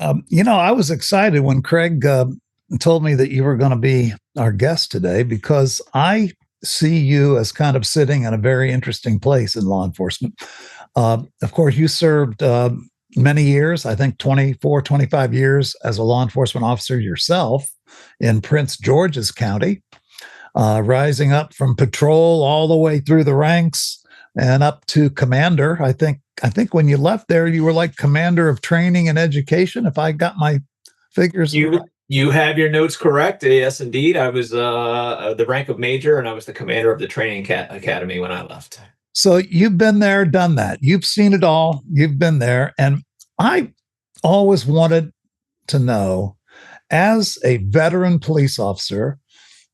I was excited when Craig told me that you were going to be our guest today because I see you as kind of sitting in a very interesting place in law enforcement. Of course, you served many years, I think 24, 25 years as a law enforcement officer yourself in Prince George's County, rising up from patrol all the way through the ranks and up to commander. I think when you left there, you were like commander of training and education, if I got my figures right. You have your notes correct. Yes, indeed. I was the rank of major, and I was the commander of the training academy when I left. So you've been there, done that. You've seen it all. You've been there. And I always wanted to know, as a veteran police officer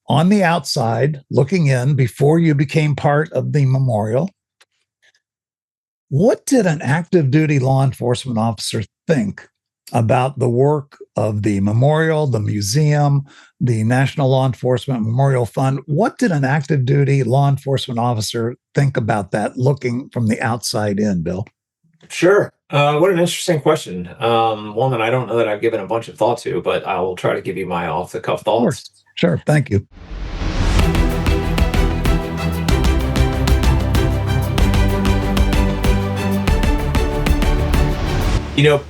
on the outside looking in before you became part of the memorial, what did an active duty law enforcement officer think about the work of the memorial, the museum, the National Law Enforcement Memorial Fund? What did an active duty law enforcement officer think about that looking from the outside in, Bill? Sure. What an interesting question. One that I don't know that I've given a bunch of thought to, but I will try to give you my off the cuff Of course. thoughts. Sure. Thank you.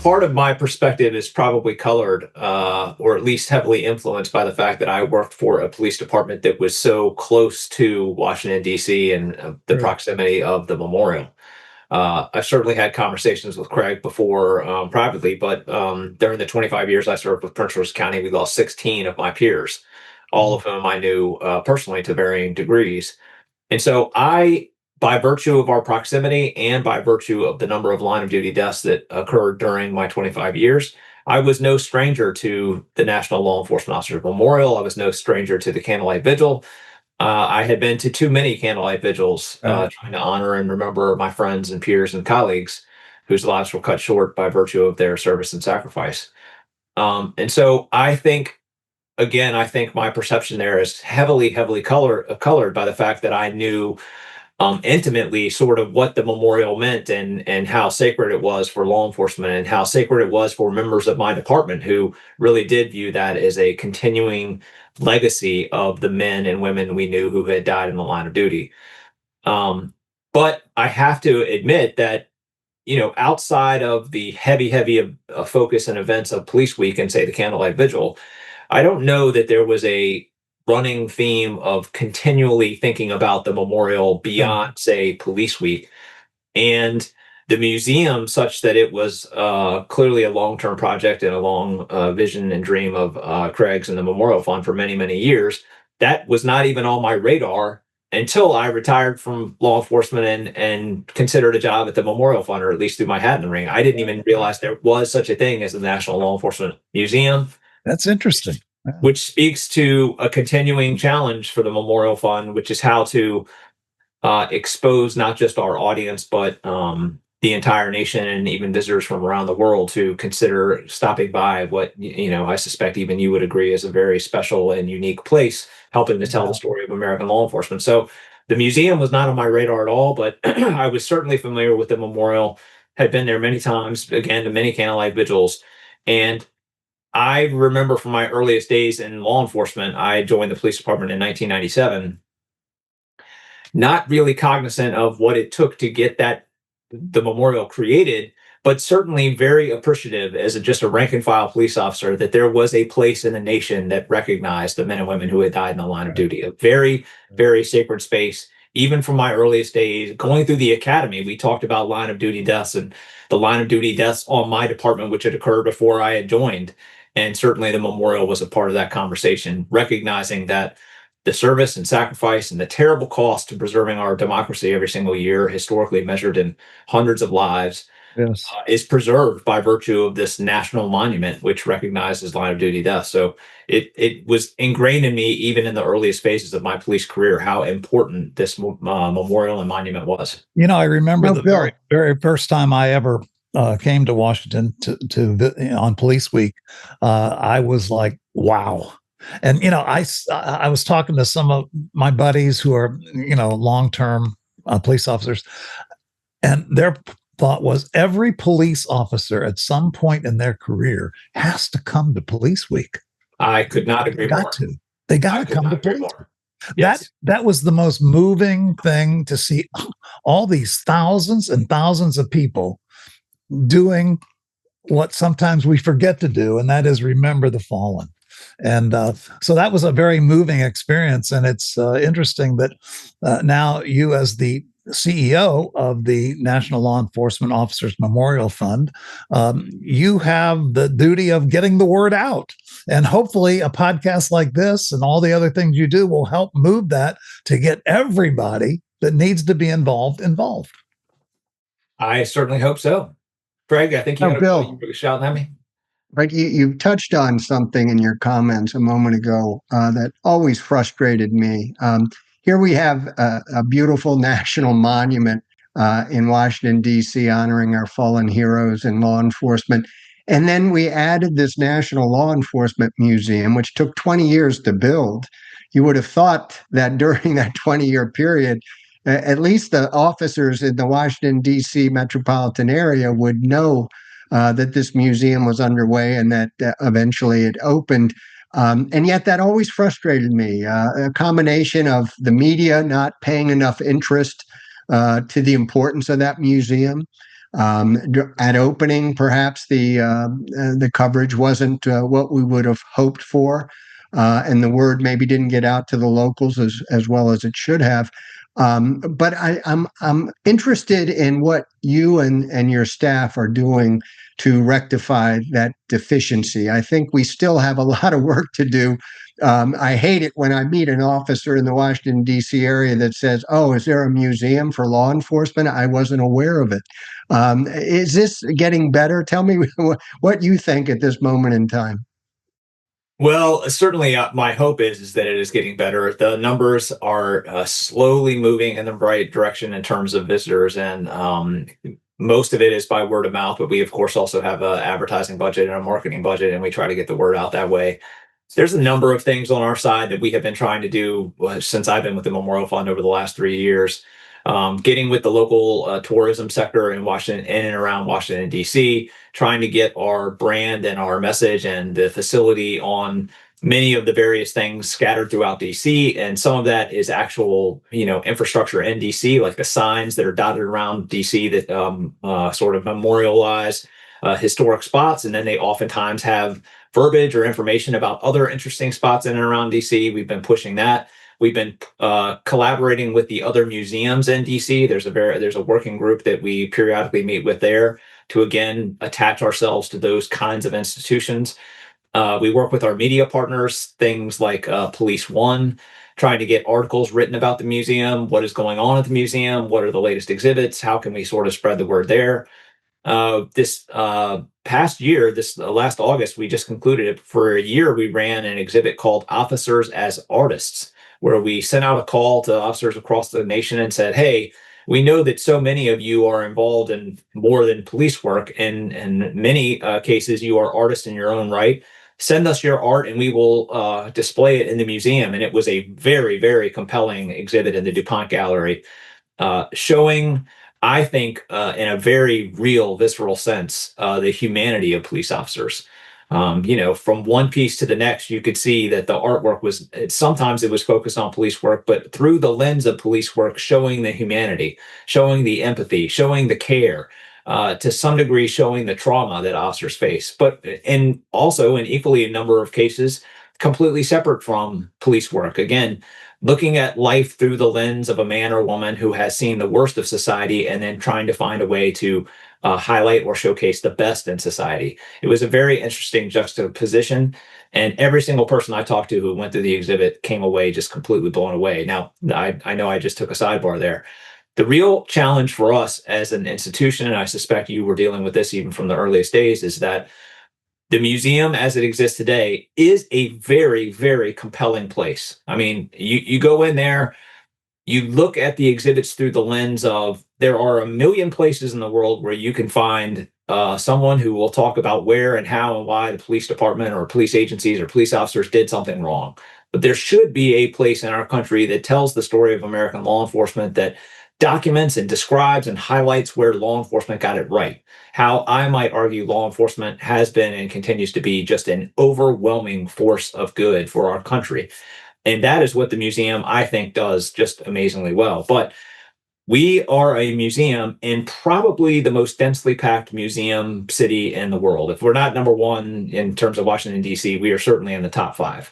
Part of my perspective is probably colored, or at least heavily influenced by the fact that I worked for a police department that was so close to Washington, D.C. and the Sure. proximity of the memorial. I've certainly had conversations with Craig before privately, but during the 25 years I served with Prince George's County, we lost 16 of my peers, all of whom I knew personally to varying degrees. And so by virtue of our proximity and by virtue of the number of line of duty deaths that occurred during my 25 years, I was no stranger to the National Law Enforcement Officers Memorial. I was no stranger to the Candlelight Vigil. I had been to too many candlelight vigils, trying to honor and remember my friends and peers and colleagues whose lives were cut short by virtue of their service and sacrifice. And so I think my perception there is heavily colored by the fact that I knew intimately sort of what the memorial meant and how sacred it was for law enforcement and how sacred it was for members of my department who really did view that as a continuing legacy of the men and women we knew who had died in the line of duty. But I have to admit that, outside of the heavy focus and events of Police Week and say the Candlelight Vigil, I don't know that there was a running theme of continually thinking about the memorial beyond, say, Police Week. And the museum, such that it was clearly a long-term project and a long vision and dream of Craig's and the Memorial Fund for many years, that was not even on my radar until I retired from law enforcement and considered a job at the Memorial Fund, or at least threw my hat in the ring. I didn't even realize there was such a thing as the National Law Enforcement Museum, That's interesting. which speaks to a continuing challenge for the Memorial Fund, which is how to expose not just our audience, but the entire nation and even visitors from around the world to consider stopping by what, I suspect even you would agree is a very special and unique place, helping to tell the story of American law enforcement. So the museum was not on my radar at all, but I was certainly familiar with the memorial, had been there many times, again, to many candlelight vigils. And I remember from my earliest days in law enforcement, I joined the police department in 1997, not really cognizant of what it took to get the memorial created, but certainly very appreciative as just a rank and file police officer that there was a place in the nation that recognized the men and women who had died in the line of duty. A very sacred space. Even from my earliest days, going through the academy, we talked about line of duty deaths and the line of duty deaths on my department, which had occurred before I had joined. And certainly the memorial was a part of that conversation, recognizing that the service and sacrifice and the terrible cost to preserving our democracy every single year, historically measured in hundreds of lives, Yes. is preserved by virtue of this national monument, which recognizes line of duty death. So it was ingrained in me, even in the earliest phases of my police career, how important this memorial and monument was. I remember Well, the Bill, very first time I ever came to Washington on Police Week. I was like, wow. And I was talking to some of my buddies who are long term police officers, and they're thought was every police officer at some point in their career has to come to Police Week. I could not They agree got more. to. They got I to could come to not agree Police Week. more. That Yes. that was the most moving thing to see all these thousands and thousands of people doing what sometimes we forget to do, and that is remember the fallen. And so that was a very moving experience. And it's interesting that now you, as the CEO of the National Law Enforcement Officers Memorial Fund, you have the duty of getting the word out. And hopefully, a podcast like this and all the other things you do will help move that to get everybody that needs to be involved. I certainly hope so. Greg, I think Now, you Bill, were shouting at me. right, you touched on something in your comments a moment ago that always frustrated me. Here we have a beautiful national monument in Washington, D.C., honoring our fallen heroes in law enforcement. And then we added this National Law Enforcement Museum, which took 20 years to build. You would have thought that during that 20-year period, at least the officers in the Washington, D.C. metropolitan area would know that this museum was underway and that eventually it opened. And yet that always frustrated me. A combination of the media not paying enough interest to the importance of that museum. At opening, perhaps the coverage wasn't what we would have hoped for, and the word maybe didn't get out to the locals as well as it should have. But I'm interested in what you and your staff are doing to rectify that deficiency. I think we still have a lot of work to do. I hate it when I meet an officer in the Washington, D.C. area that says, "Oh, is there a museum for law enforcement? I wasn't aware of it." Is this getting better? Tell me what you think at this moment in time. Well, certainly, my hope is that it is getting better. The numbers are slowly moving in the right direction in terms of visitors, and most of it is by word of mouth. But we, of course, also have an advertising budget and a marketing budget, and we try to get the word out that way. There's a number of things on our side that we have been trying to do since I've been with the Memorial Fund over the last 3 years. Getting with the local tourism sector in Washington, in and around Washington D.C., trying to get our brand and our message and the facility on many of the various things scattered throughout DC. And some of that is actual, infrastructure in DC, like the signs that are dotted around DC that sort of memorialize historic spots. And then they oftentimes have verbiage or information about other interesting spots in and around DC. We've been pushing that. We've been collaborating with the other museums in DC. There's a working group that we periodically meet with there to again attach ourselves to those kinds of institutions. We work with our media partners, things like Police One, trying to get articles written about the museum, what is going on at the museum, what are the latest exhibits, how can we sort of spread the word there. This past year, this last August, we just concluded it. For a year, we ran an exhibit called Officers as Artists, where we sent out a call to officers across the nation and said, hey, we know that so many of you are involved in more than police work, and in many cases, you are artists in your own right. Send us your art and we will display it in the museum. And it was a very, very compelling exhibit in the DuPont Gallery, showing, I think, in a very real, visceral sense, the humanity of police officers. From one piece to the next, you could see that the artwork sometimes it was focused on police work, but through the lens of police work, showing the humanity, showing the empathy, showing the care, to some degree, showing the trauma that officers face, but and also in equally a number of cases, completely separate from police work. Again, looking at life through the lens of a man or woman who has seen the worst of society and then trying to find a way to highlight or showcase the best in society. It was a very interesting juxtaposition. And every single person I talked to who went through the exhibit came away just completely blown away. Now, I know I just took a sidebar there. The real challenge for us as an institution, and I suspect you were dealing with this even from the earliest days, is that the museum as it exists today is a very, very compelling place. I mean, you go in there, you look at the exhibits through the lens of there are a million places in the world where you can find someone who will talk about where and how and why the police department or police agencies or police officers did something wrong. But there should be a place in our country that tells the story of American law enforcement that documents and describes and highlights where law enforcement got it right. How I might argue law enforcement has been and continues to be just an overwhelming force of good for our country. And that is what the museum, I think, does just amazingly well. But we are a museum in probably the most densely packed museum city in the world. If we're not number one in terms of Washington, D.C., we are certainly in the top five.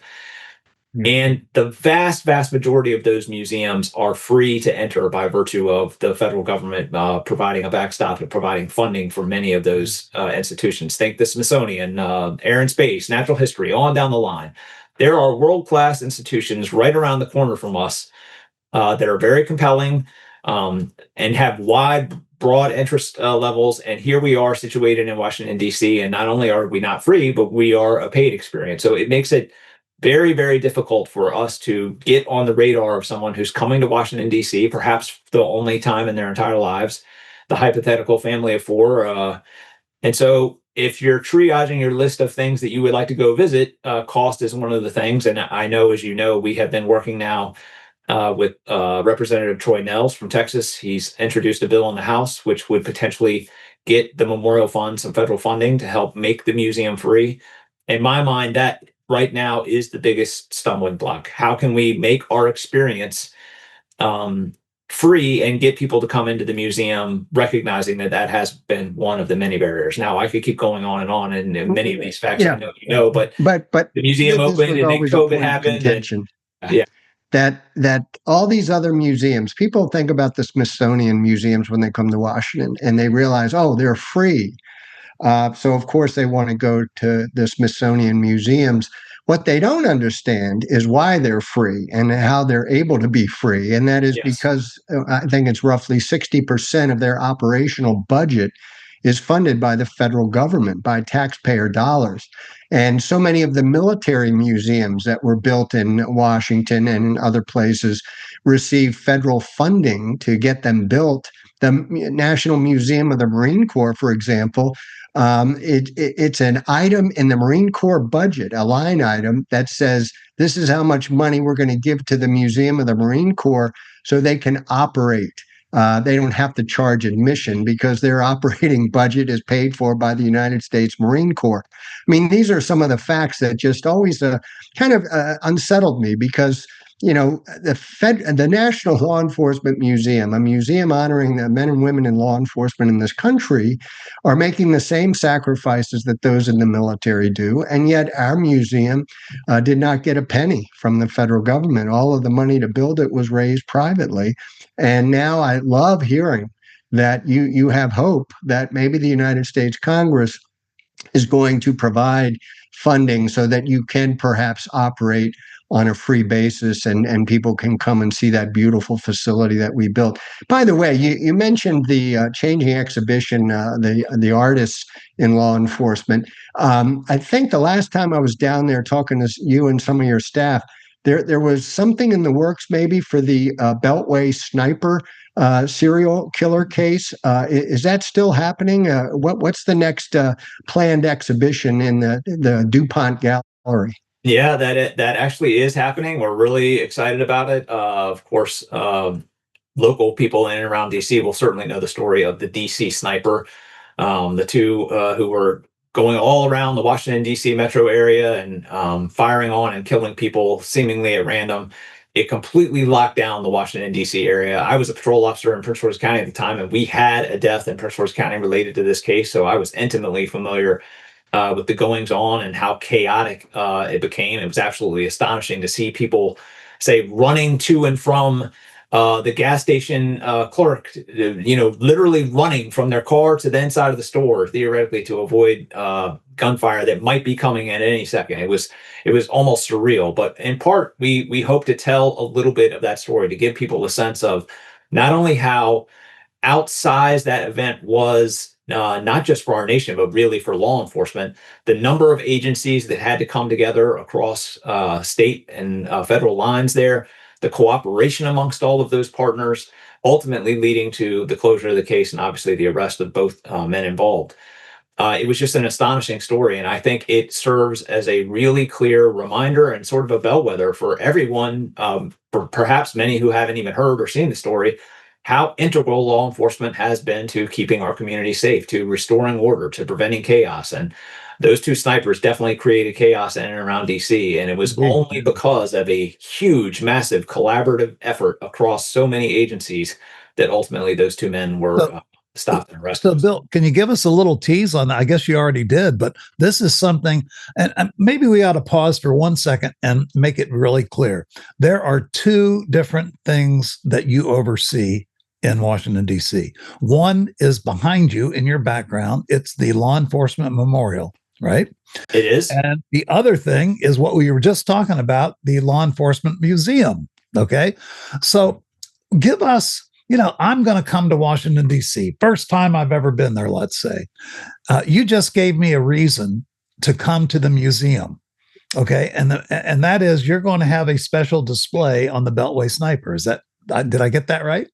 And the vast, vast majority of those museums are free to enter by virtue of the federal government providing a backstop and providing funding for many of those institutions. Think the Smithsonian, Air and Space, Natural History, on down the line. There are world-class institutions right around the corner from us that are very compelling and have wide, broad interest levels. And here we are situated in Washington, D.C., and not only are we not free, but we are a paid experience. So it makes it very, very difficult for us to get on the radar of someone who's coming to Washington, D.C., perhaps the only time in their entire lives, the hypothetical family of four. And so if you're triaging your list of things that you would like to go visit, cost is one of the things. And I know, as you know, we have been working now with Representative Troy Nehls from Texas. He's introduced a bill in the House which would potentially get the Memorial Fund some federal funding to help make the museum free. In my mind, that right now is the biggest stumbling block. How can we make our experience free and get people to come into the museum, recognizing that that has been one of the many barriers? Now, I could keep going on, and many of these facts I know you know, but the museum opened and then COVID happened. And, yeah. That all these other museums, people think about the Smithsonian museums when they come to Washington, and they realize, oh, they're free. So, of course, they want to go to the Smithsonian museums. What they don't understand is why they're free and how they're able to be free. And that is because I think it's roughly 60% of their operational budget is funded by the federal government, by taxpayer dollars. And so many of the military museums that were built in Washington and in other places receive federal funding to get them built. The National Museum of the Marine Corps, for example, it's an item in the Marine Corps budget, a line item that says this is how much money we're going to give to the Museum of the Marine Corps so they can operate. They don't have to charge admission because their operating budget is paid for by the United States Marine Corps. I mean, these are some of the facts that just always kind of unsettled me because the National Law Enforcement Museum, a museum honoring the men and women in law enforcement in this country, are making the same sacrifices that those in the military do. And yet our museum did not get a penny from the federal government. All of the money to build it was raised privately. And now I love hearing that you have hope that maybe the United States Congress is going to provide funding so that you can perhaps operate on a free basis and people can come and see that beautiful facility that we built. By the way, you mentioned the changing exhibition, the artists in law enforcement. I think the last time I was down there talking to you and some of your staff, there was something in the works maybe for the Beltway sniper serial killer case. Is that still happening? What's the next planned exhibition in the DuPont Gallery? Yeah, that actually is happening. We're really excited about it. Of course, local people in and around DC will certainly know the story of the DC sniper, the two who were going all around the Washington DC metro area and firing on and killing people seemingly at random. It completely locked down the Washington DC area. I was a patrol officer in Prince George's County at the time, and we had a death in Prince George's County related to this case, so I was intimately familiar with the goings on and how chaotic it became. It was absolutely astonishing to see people, say, running to and from the gas station clerk, literally running from their car to the inside of the store, theoretically to avoid gunfire that might be coming at any second. It was almost surreal. But in part, we hope to tell a little bit of that story to give people a sense of not only how outsized that event was, not just for our nation, but really for law enforcement, the number of agencies that had to come together across state and federal lines there, the cooperation amongst all of those partners, ultimately leading to the closure of the case and obviously the arrest of both men involved. It was just an astonishing story, and I think it serves as a really clear reminder and sort of a bellwether for everyone, for perhaps many who haven't even heard or seen the story, how integral law enforcement has been to keeping our community safe, to restoring order, to preventing chaos. And those two snipers definitely created chaos in and around DC. And it was Indeed. only because of a huge, massive collaborative effort across so many agencies that ultimately those two men were stopped and arrested. So, Bill, can you give us a little tease on that? I guess you already did, but this is something, and maybe we ought to pause for 1 second and make it really clear. There are two different things that you oversee in Washington, D.C. One is behind you in your background, it's the Law Enforcement Memorial, right? It is. And the other thing is what we were just talking about, the Law Enforcement Museum. Okay. So give us, I'm going to come to Washington, D.C. First time I've ever been there, let's say. You just gave me a reason to come to the museum. Okay. And that is you're going to have a special display on the Beltway Sniper. Did I get that right?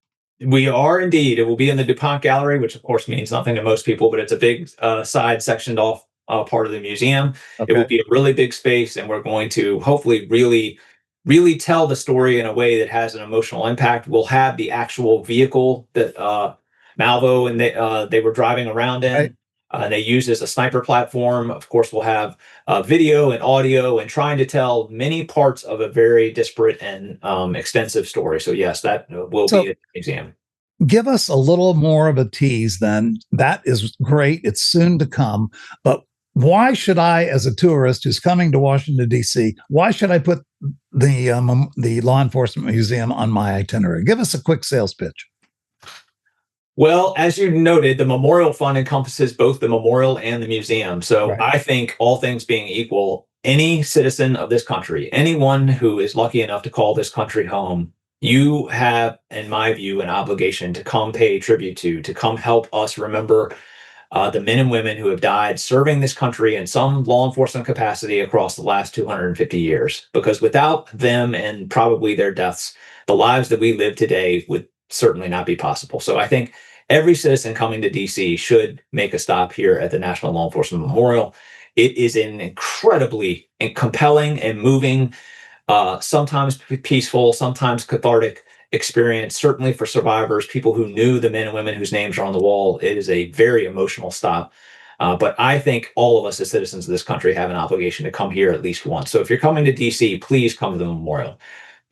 We are indeed. It will be in the DuPont Gallery, which of course means nothing to most people, but it's a big side sectioned off part of the museum. Okay. It will be a really big space, and we're going to hopefully really tell the story in a way that has an emotional impact. We'll have the actual vehicle that Malvo and they were driving around in. Right. They used as a sniper platform. Of course, we'll have video and audio and trying to tell many parts of a very disparate and extensive story. So yes, that will be an exam. Give us a little more of a tease then. That is great. It's soon to come. But why should I, as a tourist who's coming to Washington, D.C., why should I put the Law Enforcement Museum on my itinerary? Give us a quick sales pitch. Well, as you noted, the Memorial Fund encompasses both the memorial and the museum. So Right. I think all things being equal, any citizen of this country, anyone who is lucky enough to call this country home, you have, in my view, an obligation to come pay tribute to come help us remember the men and women who have died serving this country in some law enforcement capacity across the last 250 years. Because without them and probably their deaths, the lives that we live today would certainly not be possible. So I think every citizen coming to DC should make a stop here at the National Law Enforcement Memorial. It is an incredibly compelling and moving, sometimes peaceful, sometimes cathartic experience, certainly for survivors, people who knew the men and women whose names are on the wall. It is a very emotional stop. But I think all of us as citizens of this country have an obligation to come here at least once. So if you're coming to DC, please come to the memorial.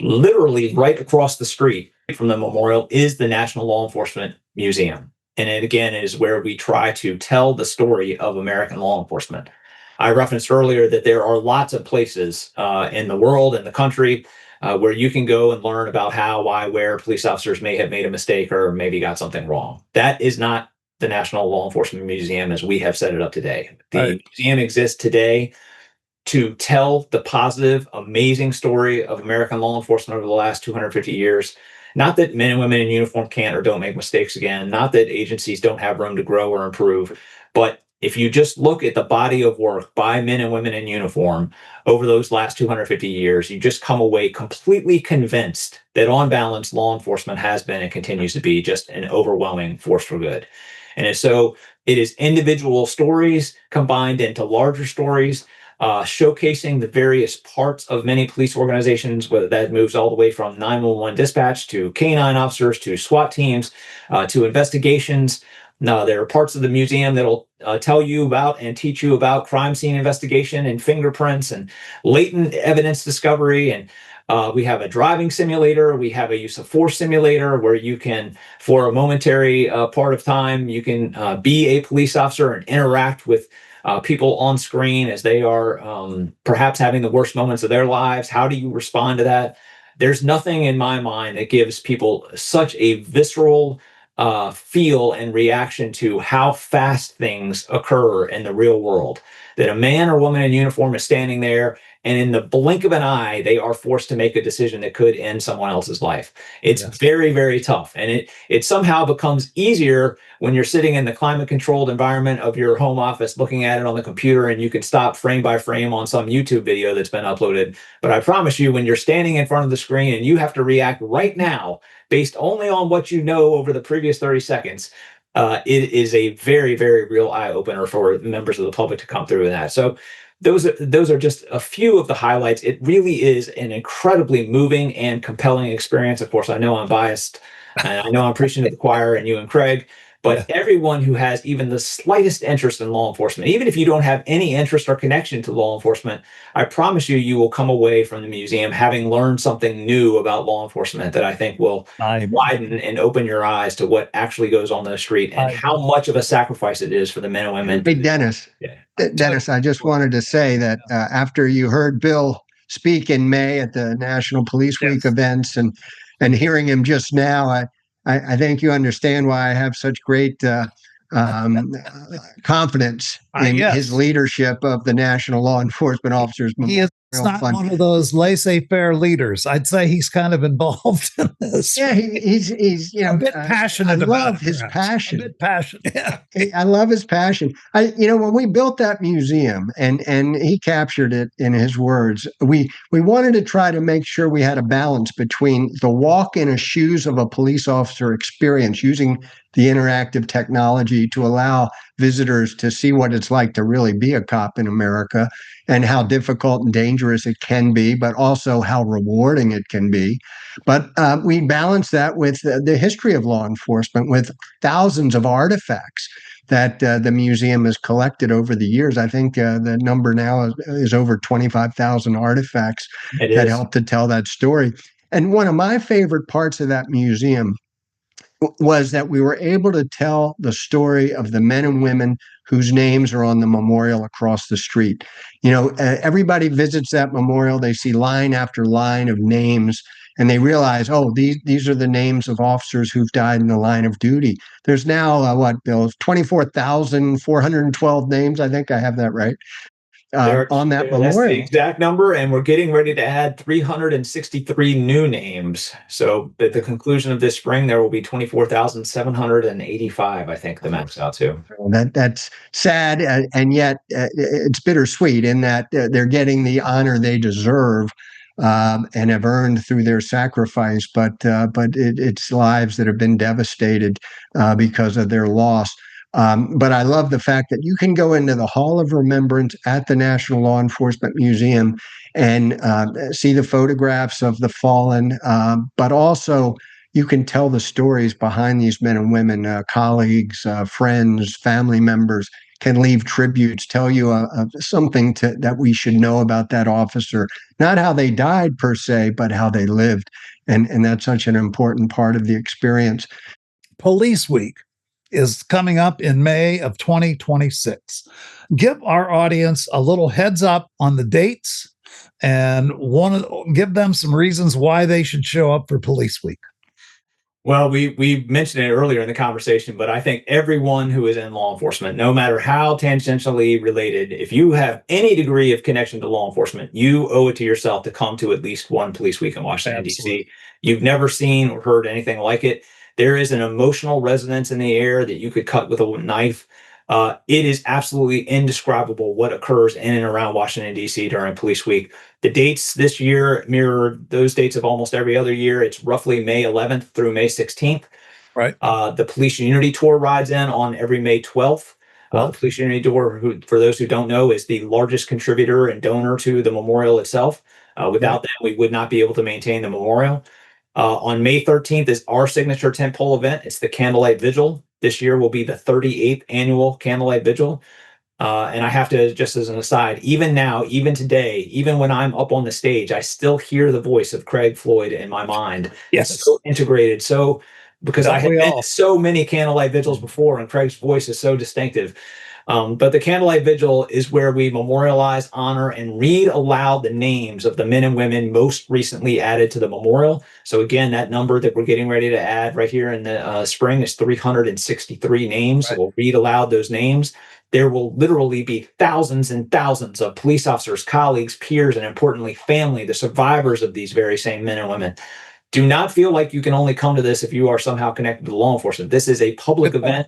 Literally right across the street from the memorial is the National Law Enforcement Museum. And it again is where we try to tell the story of American law enforcement. I referenced earlier that there are lots of places in the world and the country where you can go and learn about how, why, where police officers may have made a mistake or maybe got something wrong. That is not the National Law Enforcement Museum as we have set it up today. The museum exists today to tell the positive, amazing story of American law enforcement over the last 250 years. Not that men and women in uniform can't or don't make mistakes again, not that agencies don't have room to grow or improve, but if you just look at the body of work by men and women in uniform over those last 250 years, you just come away completely convinced that on balance, law enforcement has been and continues to be just an overwhelming force for good. And so it is individual stories combined into larger stories, showcasing the various parts of many police organizations, whether that moves all the way from 911 dispatch to K9 officers to SWAT teams to investigations. Now, there are parts of the museum that'll tell you about and teach you about crime scene investigation and fingerprints and latent evidence discovery. And we have a driving simulator. We have a use of force simulator where you can, for a momentary part of time, you can be a police officer and interact with people on screen as they are perhaps having the worst moments of their lives. How do you respond to that? There's nothing in my mind that gives people such a visceral feel and reaction to how fast things occur in the real world. That a man or woman in uniform is standing there, and in the blink of an eye, they are forced to make a decision that could end someone else's life. It's very, very tough. And it somehow becomes easier when you're sitting in the climate controlled environment of your home office, looking at it on the computer, and you can stop frame by frame on some YouTube video that's been uploaded. But I promise you, when you're standing in front of the screen and you have to react right now based only on what you know over the previous 30 seconds, it is a very, very real eye opener for members of the public to come through in that. So those are just a few of the highlights. It really is an incredibly moving and compelling experience. Of course, I know I'm biased, and I know I'm preaching to the choir and you and Craig, but Yeah. everyone who has even the slightest interest in law enforcement, even if you don't have any interest or connection to law enforcement, I promise you, you will come away from the museum having learned something new about law enforcement that I think will I, widen and open your eyes to what actually goes on the street and I how much of a sacrifice it is for the men and women. Hey, Dennis, Yeah. Dennis, I just wanted to say that after you heard Bill speak in May at the National Police Week Yes. events and hearing him just now, I think you understand why I have such great um, confidence in Yes. his leadership of the National Law Enforcement Officers He is Memorial not Fund. one of those laissez-faire leaders. I'd say he's kind of involved in this. Yeah, he's a bit passionate I about love it, his perhaps. passion. A bit passionate. Yeah. I love his passion. When we built that museum, and he captured it in his words, we wanted to try to make sure we had a balance between the walk in the shoes of a police officer experience using the interactive technology to allow visitors to see what it's like to really be a cop in America and how difficult and dangerous it can be, but also how rewarding it can be. But we balance that with the history of law enforcement, with thousands of artifacts that the museum has collected over the years. I think the number now is over 25,000 artifacts It that is. help to tell that story. And one of my favorite parts of that museum was that we were able to tell the story of the men and women whose names are on the memorial across the street. Everybody visits that memorial, they see line after line of names, and they realize, oh, these are the names of officers who've died in the line of duty. There's now, what, Bill, 24,412 names. I think I have that right. On that That's the memorial. exact number, and we're getting ready to add 363 new names. So at the conclusion of this spring, there will be 24,785. I think the max out to. That's sad, and yet it's bittersweet in that they're getting the honor they deserve and have earned through their sacrifice. But it's lives that have been devastated because of their loss. But I love the fact that you can go into the Hall of Remembrance at the National Law Enforcement Museum and see the photographs of the fallen, but also you can tell the stories behind these men and women, colleagues, friends, family members can leave tributes, tell you something that we should know about that officer, not how they died per se, but how they lived. And that's such an important part of the experience. Police Week is coming up in May of 2026. Give our audience a little heads up on the dates and give them some reasons why they should show up for Police Week. Well, we mentioned it earlier in the conversation, but I think everyone who is in law enforcement, no matter how tangentially related, if you have any degree of connection to law enforcement, you owe it to yourself to come to at least one Police Week in Washington, D.C. You've never seen or heard anything like it. There is an emotional resonance in the air that you could cut with a knife. It is absolutely indescribable what occurs in and around Washington, D.C. during Police Week. The dates this year mirror those dates of almost every other year. It's roughly May 11th through May 16th. Right. The Police Unity Tour rides in on every May 12th. The Police Unity Tour, for those who don't know, is the largest contributor and donor to the memorial itself. Without them, we would not be able to maintain the memorial. On May 13th is our signature tentpole event. It's the Candlelight Vigil. This year will be the 38th annual Candlelight Vigil. And I have to, just as an aside, even now, even today, even when I'm up on the stage, I still hear the voice of Craig Floyd in my mind. Yes. It's so integrated. So, because I had been to so many Candlelight Vigils before, and Craig's voice is so distinctive. But the Candlelight Vigil is where we memorialize, honor, and read aloud the names of the men and women most recently added to the memorial. So again, that number that we're getting ready to add right here in the spring is 363 names. Right. So we'll read aloud those names. There will literally be thousands and thousands of police officers, colleagues, peers, and importantly, family, the survivors of these very same men and women. Do not feel like you can only come to this if you are somehow connected to law enforcement. This is a public event.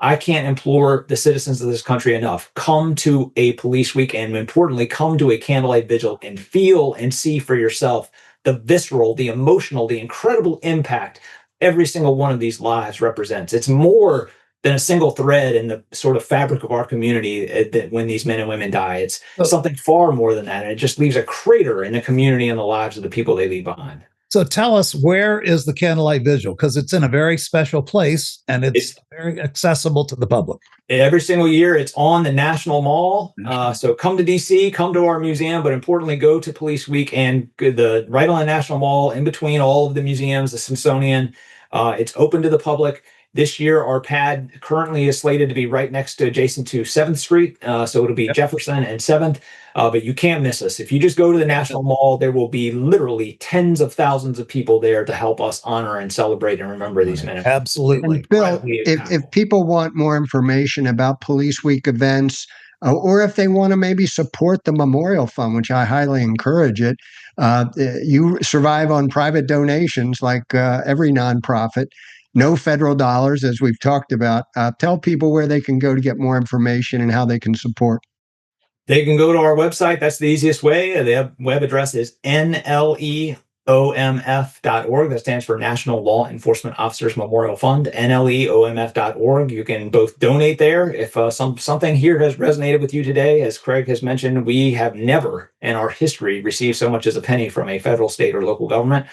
I can't implore the citizens of this country enough. Come to a Police Week, and importantly, come to a Candlelight Vigil and feel and see for yourself the visceral, the emotional, the incredible impact every single one of these lives represents. It's more than a single thread in the sort of fabric of our community that when these men and women die. It's something far more than that. And it just leaves a crater in the community and the lives of the people they leave behind. So tell us, where is the Candlelight Vigil? Because it's in a very special place and it's very accessible to the public. Every single year, it's on the National Mall. So come to DC, come to our museum, but importantly, go to Police Week and right on the National Mall, in between all of the museums, the Smithsonian. It's open to the public. This year, our pad currently is slated to be right next to adjacent to 7th Street. So it'll be Jefferson and 7th. But you can't miss us. If you just go to the National Mall, there will be literally tens of thousands of people there to help us honor and celebrate and remember these men. Absolutely. And Bill, if people want more information about Police Week events, or if they want to maybe support the Memorial Fund, which I highly encourage it, you survive on private donations like every nonprofit. No federal dollars, as we've talked about. Tell people where they can go to get more information and how they can support. They can go to our website. That's the easiest way. The web address is nleomf.org. That stands for National Law Enforcement Officers Memorial Fund, nleomf.org. You can both donate there. If something here has resonated with you today, as Craig has mentioned, we have never in our history received so much as a penny from a federal, state, or local government.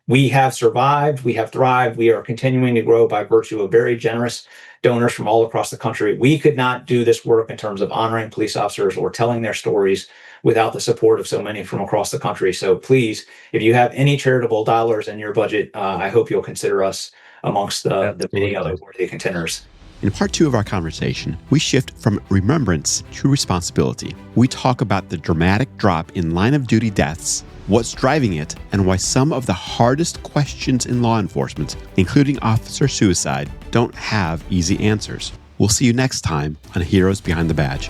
We have survived, we have thrived, we are continuing to grow by virtue of very generous donors from all across the country. We could not do this work in terms of honoring police officers or telling their stories without the support of so many from across the country. So please, if you have any charitable dollars in your budget, I hope you'll consider us amongst the many other worthy contenders. In part 2 of our conversation, we shift from remembrance to responsibility. We talk about the dramatic drop in line of duty deaths, what's driving it, and why some of the hardest questions in law enforcement, including officer suicide, don't have easy answers. We'll see you next time on Heroes Behind the Badge.